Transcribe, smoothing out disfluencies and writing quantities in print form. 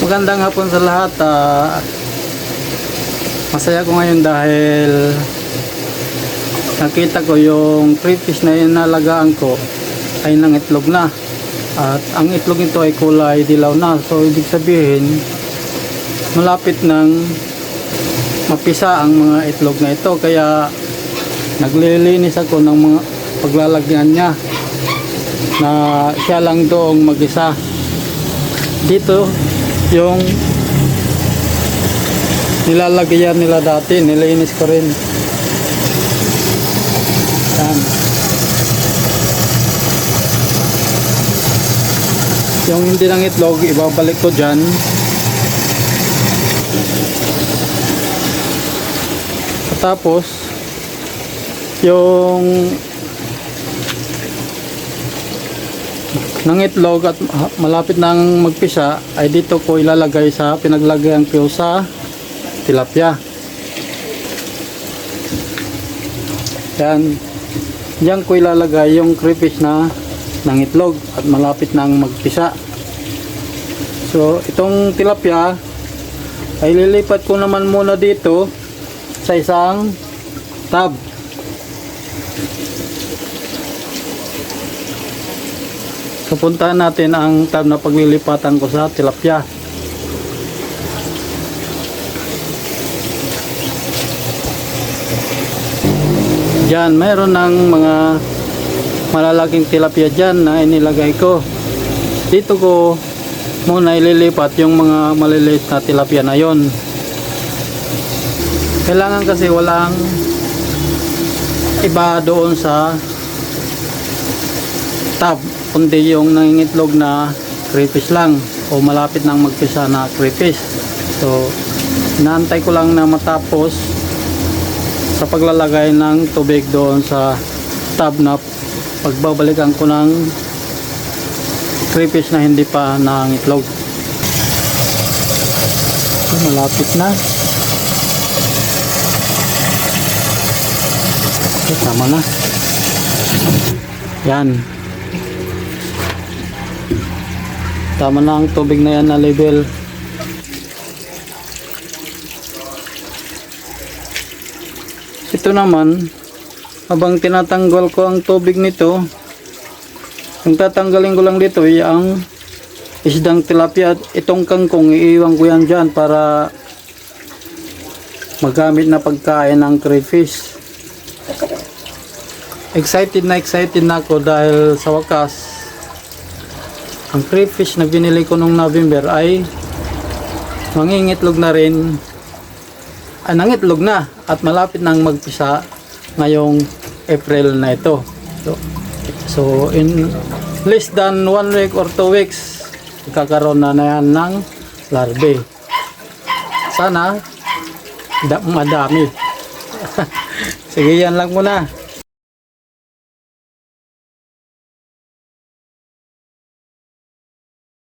Magandang hapon sa lahat. Masaya ko ngayon dahil nakita ko yung crayfish na inalagaan ko ay nangitlog na. At ang itlog nito ay kulay dilaw na. So ibig sabihin malapit nang mapisa ang mga itlog na ito. Kaya naglilinis ako ng mga paglalagyan niya na siya lang doong mag-isa. Dito yung nilalagyan nila dati, nilinis ko rin. Yan. Yung hindi ng itlog, ibabalik ko dyan. Tapos yung ng itlog at malapit nang magpisa ay dito ko ilalagay sa pinaglagyan ko sa tilapia. Yan. Diyan ko ilalagay yung crayfish na ng itlog at malapit nang magpisa. So itong tilapia ay lilipat ko naman muna dito sa isang tub. So puntahan natin ang tub na paglilipatan ko sa tilapia. Diyan, mayroon ng mga malalaking tilapia dyan na inilagay ko. Dito ko muna ililipat yung mga maliliit na tilapia na yon. Kailangan kasi walang iba doon sa tub, kundi yung nangingitlog na crayfish lang o malapit nang magpisa na crayfish. So inaantay ko lang na matapos sa paglalagay ng tubig doon sa tub na pagbabalikan ko ng crayfish na hindi pa nangitlog. So, malapit na. Okay, tama na. Yan. Tama na ang tubig na yan na level. Ito naman, habang tinatanggal ko ang tubig nito, ang tatanggalin ko lang dito ay ang isdang tilapia. Itong kangkong, iiwan ko yan dyan para magamit na pagkain ng crayfish. Excited na ako dahil sa wakas ang crayfish na binili ko nung November ay mangingitlog na rin. Nangitlog na at malapit nang magpisa ngayong April na ito. So in less than 1 week or 2 weeks kakaroon na yan ng larvae. Sana madami. Sige, yan lang muna.